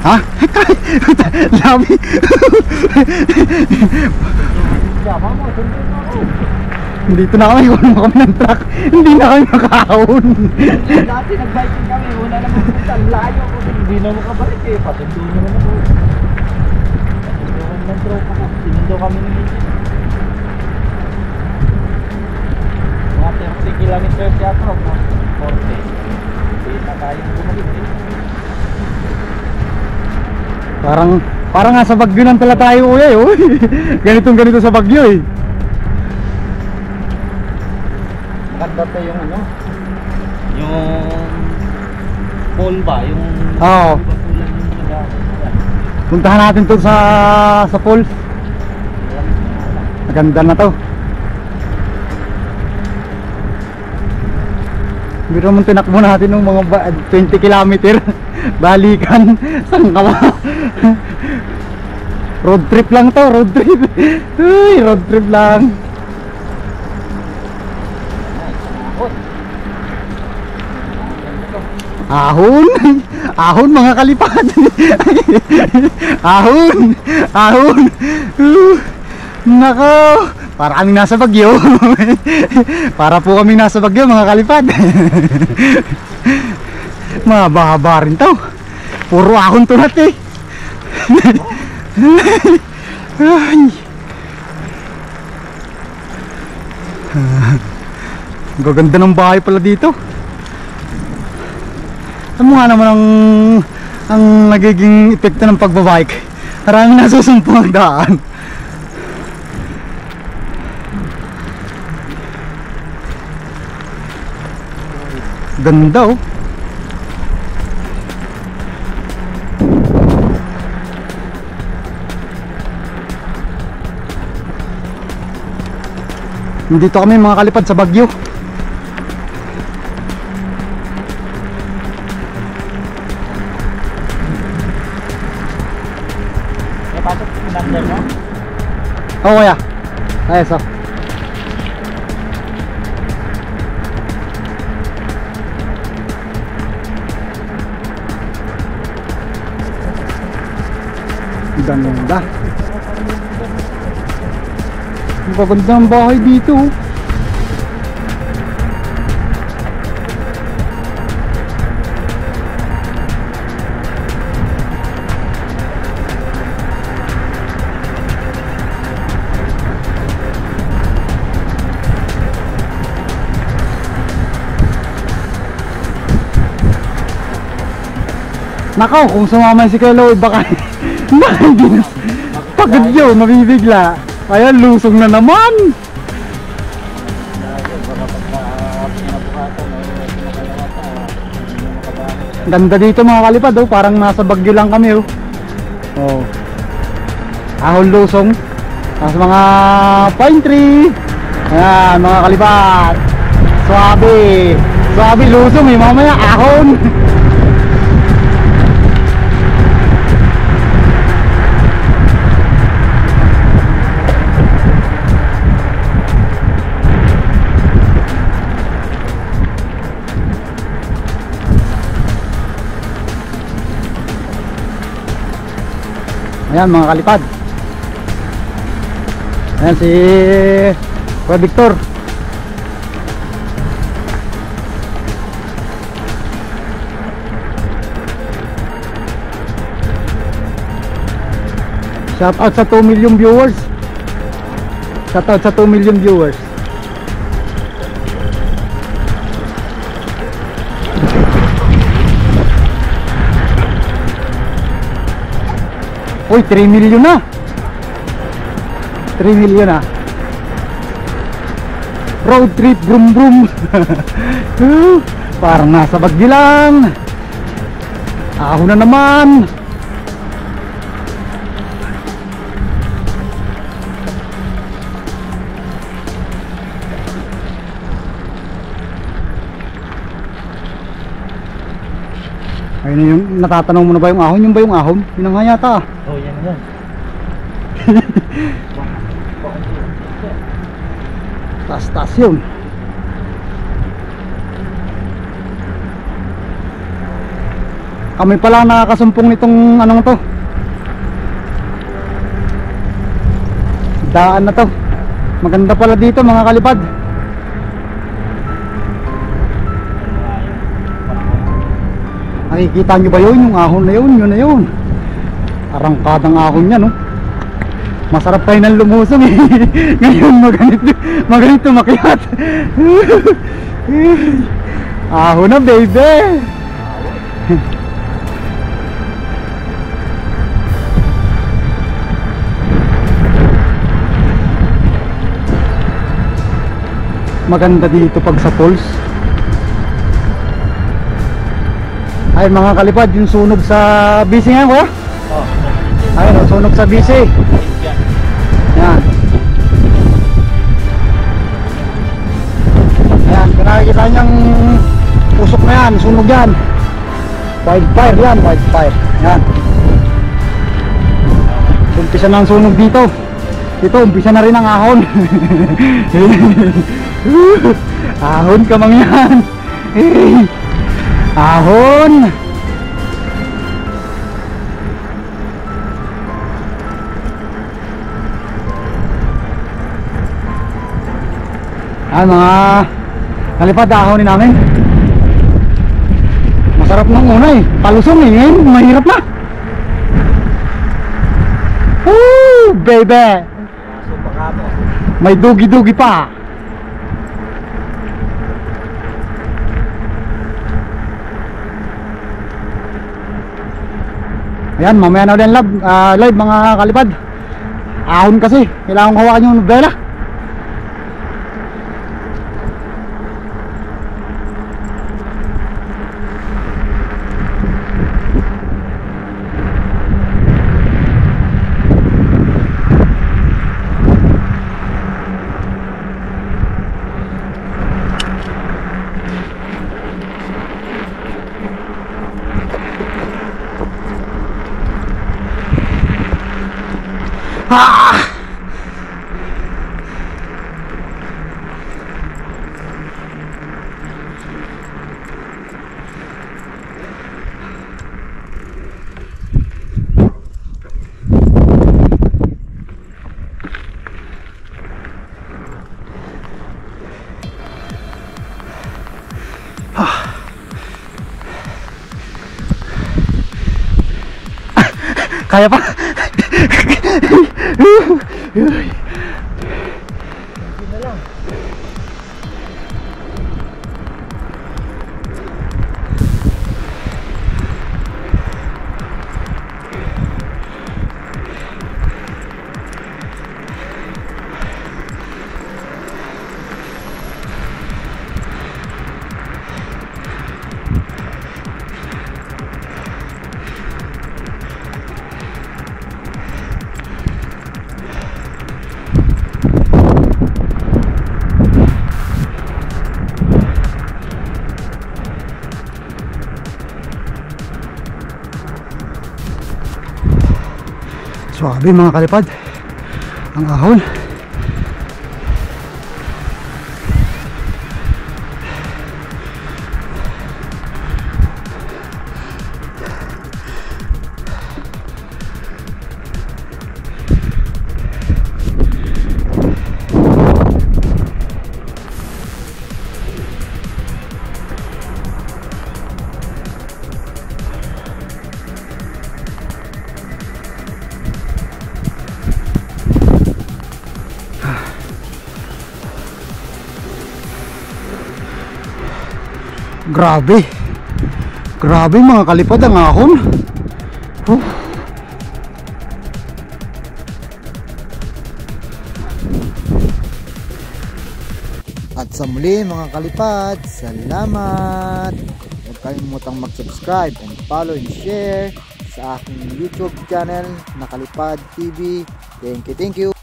Ha? Labi. Dito na kami, kunin mo kami ng truck. Hindi na kami makahon. Dati nag-biking kami, una naman punta, layo ko. Hindi na makabalik eh, patundo naman ako. Patunduhan ng tropa ko, sinundo kami ng Miji. Mga 30 kilometers yata, 40. Hindi na tayong bumalik eh. Parang nga sa Bagyo nang tala tayo kuya eh. Ganito sa Bagyo eh. Maganda to yung ano, yung pole ba, yung Oo. Puntahan natin to sa falls. Maganda na to. Biro mo tinakbo natin ng mga 20 kilometer. Balikan. Saan ka ba? Road trip lang to, road trip. Uy, road trip lang. Ahon. Ahon mga kalipad. Ahon. Ahon. Nako, para kaming nasa Bagyo. Para po kaming nasa Bagyo mga kalipad. Mahaba-haba rin to. Puro ahon to natin. Gaganda ng bahay pala dito. Ano nga naman ang nagiging epekto ng pagbabike? Maraming nasusumpong ang daan. Ganda oh. Dito kami mga kalipad sa Bagyo. Pasok yung number mo? Oo kuya. Ayos oh. Ganda. Ang gaganda ang bahay dito. Nakaw, kung sumama si Kuya Lloyd baka hindi na pagod yun, mabibigla. Kaya lusong na naman. Ganda dito mga kalipad oh, parang nasa Bagyo lang kami oh. Oh. Ahon lusong. Tapos mga pine tree. Ayan mga kalipad. Swabe. Swabe lusong eh, mamaya ahon. Ayan mga kalipad. Ayan si Kuya Victor. Shout out sa 2 million viewers. Shout out sa 2 million viewers. Uy, 3 million na. 3 million na. Road trip, brum brum. Parang nasa Bagyo lang. Ahon na naman. Ayun na yung natatanong mo na ba yung ahon? Yung ba yung ahon? Yun nga yata. Oh, yan yan. Taas-taas yun. Kami pala nakakasumpong nitong anong to, daan na to. Maganda pala dito mga kalipad. Nakikita nyo ba yun? Yung ahon na yun, yun na yun. Arangkadang ahon yan, no? Masarap tayo ng lumusong eh. Ngayon maganito makiat. Ahon na baby. Maganda dito pag sa falls. Ay mga kalipad, yung sunog sa bisi ngayon ko. Ayun, sunog sa bisi. Yan. Ayan, nakikita niyang usok na yan, sunog yan. Wildfire yan, wildfire. Yan. Umpisa na ang sunog dito. Dito, umpisa na rin ang ahon. Ahon ka mang yan. Ahon. Ay mga kalipad, ahonin namin. Masarap nung una eh, palusong eh, ngayon mahirap na. Woo baby, may dugi-dugi pa. Ayan, mamaya na ulit live mga kalipad. Ahon kasi, kailangan ko hawakan yung vela. Kaya pa. Swabe mga kalipad ang ahon. Grabe. Grabe mga kalipad ang ahon. At sa muli mga kalipad, salamat. Huwag kalimutang mag-subscribe and follow and share sa aking YouTube channel na Kalipad TV. Thank you, thank you.